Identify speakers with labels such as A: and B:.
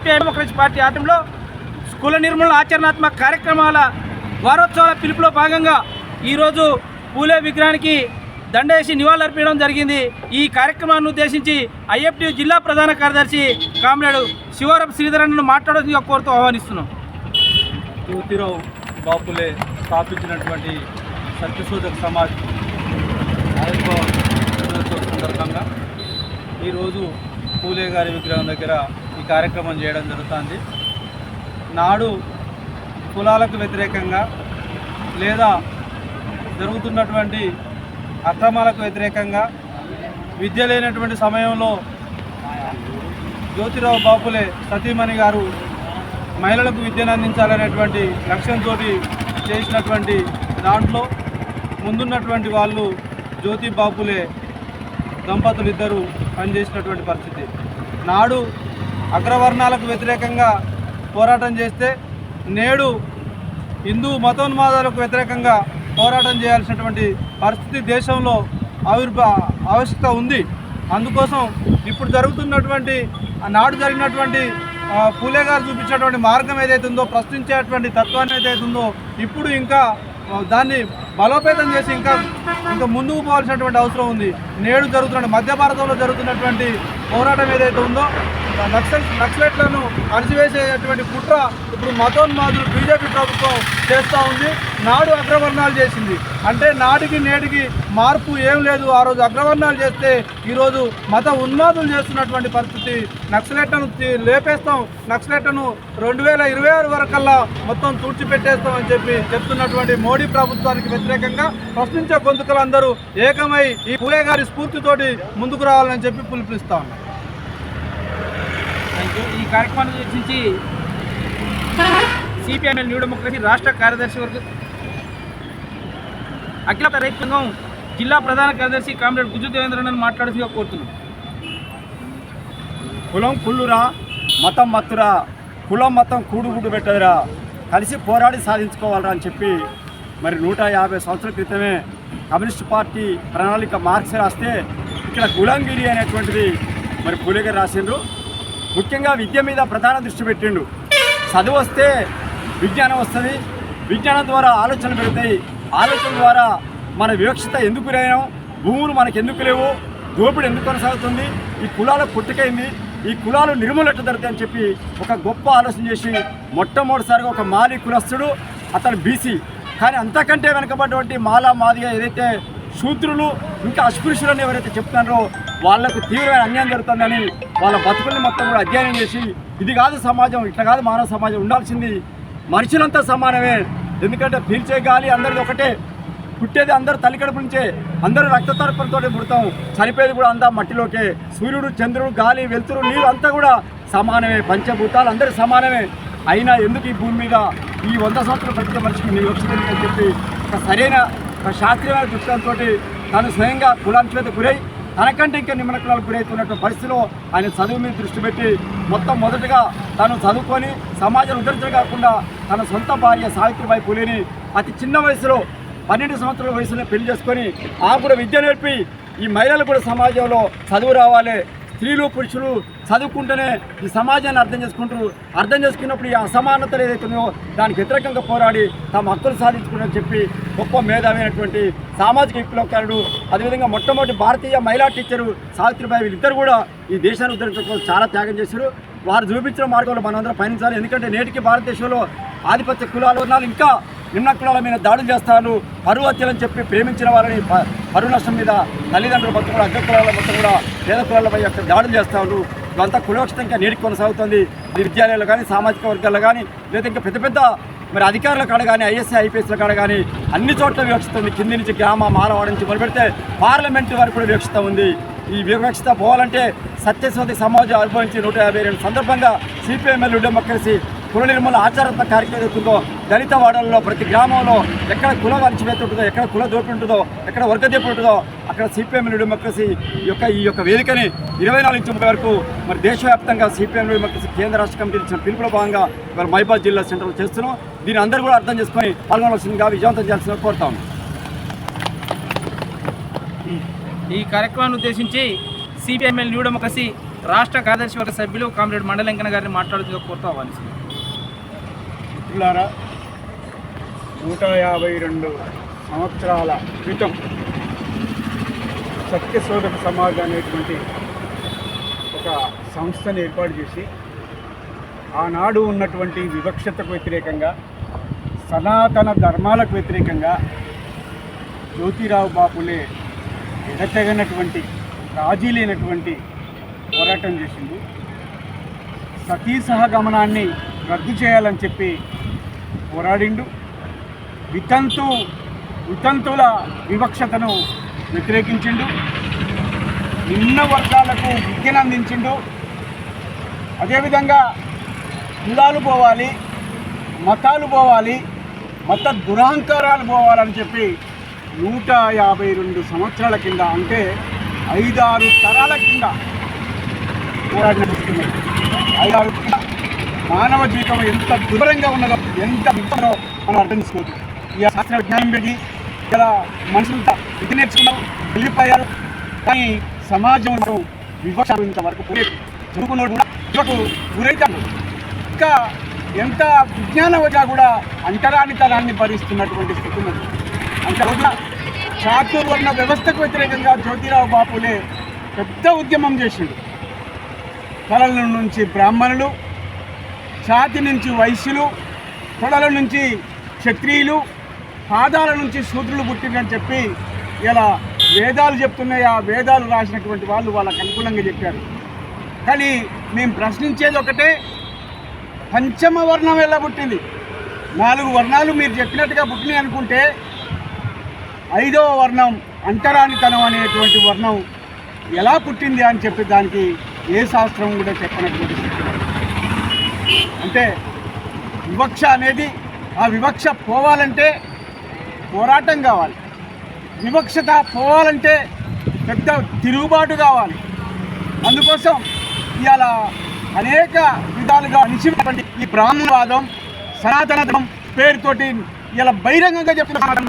A: Democracy party ఆధ్వర్యంలో కుల నిర్మూలన ఆచరణాత్మక కార్యక్రమాల వారోత్సవాల పిలుపులో భాగంగా ఈరోజు పూలే విగ్రహానికి దండేసి నివాళులర్పించడం జరిగింది। ఈ కార్యక్రమాన్ని ఉద్దేశించి ఐఎఫ్టీ జిల్లా ప్రధాన కార్యదర్శి కామ్రేడు శివరపు శ్రీధరన్ను మాట్లాడాల్సిందిగా కోరుతూ ఆహ్వానిస్తున్నాం।
B: జ్యోతిరావు బాపులే స్థాపించినటువంటి సత్యశోధక సమాజ్ ఆవిర్భావ దినోత్సవం సందర్భంగా ఈరోజు పూలే గారి విగ్రహం దగ్గర ఈ కార్యక్రమం చేయడం జరుగుతుంది। నాడు కులాలకు వ్యతిరేకంగా లేదా జరుగుతున్నటువంటి అక్రమాలకు వ్యతిరేకంగా విద్య లేనటువంటి సమయంలో జ్యోతిరావు బాపులే సతీమణి గారు మహిళలకు విద్యను అందించాలనేటువంటి లక్ష్యంతో చేసినటువంటి దాంట్లో ముందున్నటువంటి వాళ్ళు జ్యోతి బాపులే దంపతులు ఇద్దరు పనిచేసినటువంటి పరిస్థితి। నాడు అగ్రవర్ణాలకు వ్యతిరేకంగా పోరాటం చేస్తే నేడు హిందూ మతోన్మాదాలకు వ్యతిరేకంగా పోరాటం చేయాల్సినటువంటి పరిస్థితి దేశంలో ఆవశ్యకత ఉంది। అందుకోసం ఇప్పుడు జరుగుతున్నటువంటి నాడు జరిగినటువంటి పూలే గారు చూపించినటువంటి మార్గం ఏదైతే ఉందో, ప్రశ్నించేటువంటి తత్వాన్ని ఏదైతే ఉందో, ఇప్పుడు ఇంకా దాన్ని బలోపేతం చేసి ఇంకా ముందుకు పోవాల్సినటువంటి అవసరం ఉంది। నేడు జరుగుతున్న మధ్య భారతంలో జరుగుతున్నటువంటి పోరాటం ఏదైతే ఉందో, నక్సలైట్లను అణిచివేసేటువంటి కుట్ర ఇప్పుడు మతోన్మాదులు బీజేపీ ప్రభుత్వం చేస్తూ ఉంది। నాడు అగ్రవర్ణాలు చేసింది అంటే నాటికి నేటికి మార్పు ఏం లేదు। ఆ రోజు అగ్రవర్ణాలు చేస్తే ఈరోజు మత ఉన్మాదులు చేస్తున్నటువంటి పరిస్థితి। నక్సలైట్లను లేపేస్తాం, నక్సలైట్లను 2026 వరకల్లా మొత్తం తుడిచిపెట్టేస్తామని చెప్పి చెప్తున్నటువంటి మోడీ ప్రభుత్వానికి వ్యతిరేకంగా ప్రశ్నించే గొంతుకలందరూ ఏకమై ఈ పూలే గారి స్ఫూర్తితోటి ముందుకు రావాలని చెప్పి పిలుపునిస్తా ఉన్నాం।
A: ఈ కార్యక్రమాన్ని వీక్షించి సిపిఎంఎల్ న్యూ డెమోక్రసీ రాష్ట్ర కార్యదర్శి వర్గ అఖిల రైతు సంఘం జిల్లా ప్రధాన కార్యదర్శి కామ్రేడ్ గుజ్జు దేవేంద్రను మాట్లాడుతూ కోరుతున్నాం।
C: కులం కుళ్ళురా, మతం మత్తురా, కులం మతం కూడుగుడ్డు పెట్టదురా, కలిసి పోరాడి సాధించుకోవాలరా అని చెప్పి మరి 150 సంవత్సరాల క్రితమే కమ్యూనిస్ట్ పార్టీ ప్రణాళిక మార్క్స్ రాస్తే ఇక్కడ గులాంగిరి అనేటువంటిది మరి పూలే గారు రాసిండ్రు। ముఖ్యంగా విద్య మీద ప్రధాన దృష్టి పెట్టిండు। చదువు వస్తే విజ్ఞానం వస్తుంది, విజ్ఞానం ద్వారా ఆలోచనలు పెడతాయి, ఆలోచన ద్వారా మన వివక్షత ఎందుకు లేవు, భూములు మనకు ఎందుకు లేవు, దోపిడీ ఎందుకు కొనసాగుతుంది, ఈ కులాల పుట్టుకైంది, ఈ కులాలు నిర్మూలన జరుగుతాయని చెప్పి ఒక గొప్ప ఆలోచన చేసి మొట్టమొదటిసారిగా ఒక మాలి కులస్తుడు, అతను బీసీ, కానీ అంతకంటే వెనకబడ్డటువంటి మాలా మాదిగా ఏదైతే శూద్రులు ఇంకా అస్పృశ్యులని ఎవరైతే చెప్తున్నారో వాళ్లకు తీవ్రమైన అన్యాయం జరుగుతుందని వాళ్ళ బతుకుల్ని మొత్తం కూడా అధ్యయనం చేసి ఇది కాదు సమాజం, ఇట్లా కాదు మానవ సమాజం, ఉండాల్సింది మనుషులంతా సమానమే, ఎందుకంటే పీల్చే గాలి అందరిది ఒకటే, పుట్టేది అందరూ తల్లి కడుపు నుంచే, అందరూ రక్తతర్పణతో పుడతాం, చనిపోయేది కూడా అంతా మట్టిలోకే, సూర్యుడు చంద్రుడు గాలి వెలుతురు నీరు అంతా కూడా సమానమే, పంచభూతాలు అందరూ సమానమే, అయినా ఎందుకు ఈ భూమి మీద ఈ 100 సంవత్సరాల ప్రతి మనిషికి నీ వచ్చింది అని చెప్పి ఒక సరైన ఒక శాస్త్రీయమైన దృష్టితో తాను స్వయంగా కులాంచేత గురై తనకంటే ఇంకా నిమ్మన కులాలకు గురవుతున్నటువంటి పరిస్థితిలో ఆయన చదువు మీద దృష్టి పెట్టి మొదటగా తాను చదువుకొని సమాజం ఉద్ధరించడం కాకుండా తన సొంత భార్య సావిత్రిబాయి పూలేని అతి చిన్న వయసులో 12 సంవత్సరాల వయసులో పెళ్లి చేసుకొని ఆ కూడా విద్య నేర్పి ఈ మహిళలు కూడా సమాజంలో చదువు రావాలి, స్త్రీలు పురుషులు చదువుకుంటేనే ఈ సమాజాన్ని అర్థం చేసుకున్నప్పుడు ఈ అసమానతలు ఏదైతే ఉన్నాయో దానికి వ్యతిరేకంగా పోరాడి తమ హక్కులు సాధించుకున్నారని చెప్పి గొప్ప మేధావైనటువంటి సామాజిక విప్లవకారుడు, అదేవిధంగా మొట్టమొదటి భారతీయ మహిళా టీచరు సావిత్రిబాయి, వీళ్ళిద్దరు కూడా ఈ దేశాన్ని ఉద్ధరించడం చాలా త్యాగం చేశారు। వారు చూపించిన మార్గంలో మనందరం పయనించాలి, ఎందుకంటే నేటికి భారతదేశంలో ఆధిపత్య కులాలు ఉన్నాలు ఇంకా నిమ్న కులాల మీద దాడులు చేస్తారు, పరువు హత్యలని చెప్పి ప్రేమించిన వారిని పరువు నష్టం మీద తల్లిదండ్రుల మొత్తం కూడా అగ్ర కులాల మొత్తం కూడా పేద కులాలపై అక్కడ దాడులు చేస్తారు। ఇదంతా కులవక్షత ఇంకా నేటికి కొనసాగుతుంది। విద్యాలయాలు కానీ సామాజిక వర్గాల్లో కానీ లేదా ఇంకా పెద్ద మరి అధికారుల కాడ కానీ ఐఎస్ఐ ఐపీఎస్ల కాడ కానీ అన్ని చోట్ల వివక్షత ఉంది। కింది నుంచి గ్రామ మానవాడ నుంచి మొదలుపెడితే పార్లమెంటు వరకు కూడా వివక్షత ఉంది। ఈ వివక్షత పోవాలంటే సత్యశోధి సమాజం అనుభవించి 152 సందర్భంగా సిపిఎంఎల్ డెమోక్రసీ కుల నిర్మూలన ఆచారాత్మక కార్యక్రమం అవుతుందో, దళిత వాడల్లో ప్రతి గ్రామంలో ఎక్కడ కుల అణచివేత ఉంటుందో, ఎక్కడ కుల దోపిడీ ఉంటుందో, ఎక్కడ వర్గ దోపిడీ ఉంటుందో అక్కడ సిపిఎంఎల్ డెమోక్రసీ ఈ యొక్క వేదికని 24 నుంచి 30 వరకు మరి దేశవ్యాప్తంగా సిపిఎంఎల్ డెమోక్రసీ కేంద్ర రాష్ట్ర కమిటీ ఇచ్చిన పిలుపులో భాగంగా ఇవాళ మహిబాద్ జిల్లా సెంటర్లో చేస్తున్నాం। దీన్ని అందరూ కూడా అర్థం చేసుకొని పాల్గొనవలసిందిగా విజయవంతం చేయాల్సిన కోరుతాం।
A: ఈ కార్యక్రమాన్ని ఉద్దేశించి సిపిఎంఎల్ న్యూ డెమోక్రసీ రాష్ట్ర కార్యదర్శి వర్గ సభ్యులు కామ్రేడ్ మండలంకన గారిని మాట్లాడుతూ కోరుతూ ఆహ్వానిస్తున్నారు.
D: మిత్రులారా, 152 సంవత్సరాల క్రితం సత్యశోధక సమాజ్ అనేటువంటి ఒక సంస్థను ఏర్పాటు చేసి ఆనాడు ఉన్నటువంటి వివక్షతకు వ్యతిరేకంగా, సనాతన ధర్మాలకు వ్యతిరేకంగా జ్యోతిరావు బాపులే ఎడతెగనటువంటి, రాజీ లేనటువంటి పోరాటం చేసింది. సతీ సహగమనాన్ని రద్దు చేయాలని చెప్పి పోరాడిండు. వితంతుల వివక్షతను వ్యతిరేకించిండు. నిమ్న వర్గాలకు విద్యను అందించిండు. అదేవిధంగా కులాలు పోవాలి, మతాలు పోవాలి, మత దురహంకారాలు పోవాలని చెప్పి 152 సంవత్సరాల కింద, అంటే 5-6 తరాల కింద పోరాటం చేస్తున్నాయి. 5-6 మానవ జీవితం ఎంత దుర్భరంగా ఉన్నదో, ఎంత విధంగా మనం అర్థం చేసుకోవచ్చు. ఇక శాస్త్ర విజ్ఞానం పెట్టి ఇలా మనుషులంతా ఇది నేర్చుకున్నాం, వెళ్ళిపోయారు. కానీ సమాజంలో వివక్ష వరకు చదువుకున్నాడు కూడా వివకు గురైతాడు. ఇంకా ఎంత విజ్ఞానవజా కూడా అంటరానితనాన్ని భరిస్తున్నటువంటి స్థితి ఉన్నది. అంటే చాతుర్వర్ణ వ్యవస్థకు వ్యతిరేకంగా జ్యోతిరావు బాపులే పెద్ద ఉద్యమం చేసిండు. తలల నుంచి బ్రాహ్మణులు, ఛాతి నుంచి వైశ్యులు, తొడల నుంచి క్షత్రియులు, పాదాల నుంచి శూద్రులు పుట్టిందని చెప్పి ఇలా వేదాలు చెప్తున్నాయి. ఆ వేదాలు రాసినటువంటి వాళ్ళు వాళ్ళకు అనుకూలంగా చెప్పారు. కానీ మేము ప్రశ్నించేది ఒకటే, పంచమ వర్ణం ఎలా పుట్టింది? 4 వర్ణాలు మీరు చెప్పినట్టుగా పుట్టినాయి అనుకుంటే 5వ వర్ణం అంటరానితనం అనేటువంటి వర్ణం ఎలా పుట్టింది అని చెప్పి దానికి ఏ శాస్త్రం కూడా చెప్పనటువంటి స్థితి. అంటే వివక్ష అనేది, ఆ వివక్ష పోవాలంటే పోరాటం కావాలి. వివక్షత పోవాలంటే పెద్ద తిరుగుబాటు కావాలి. అందుకోసం ఇవాళ అనేక విధాలుగా అణిచినటువంటి ఈ బ్రాహ్మణవాదం, సనాతన ధర్మం పేరుతోటి ఇలా బహిరంగంగా చెప్తున్నారు.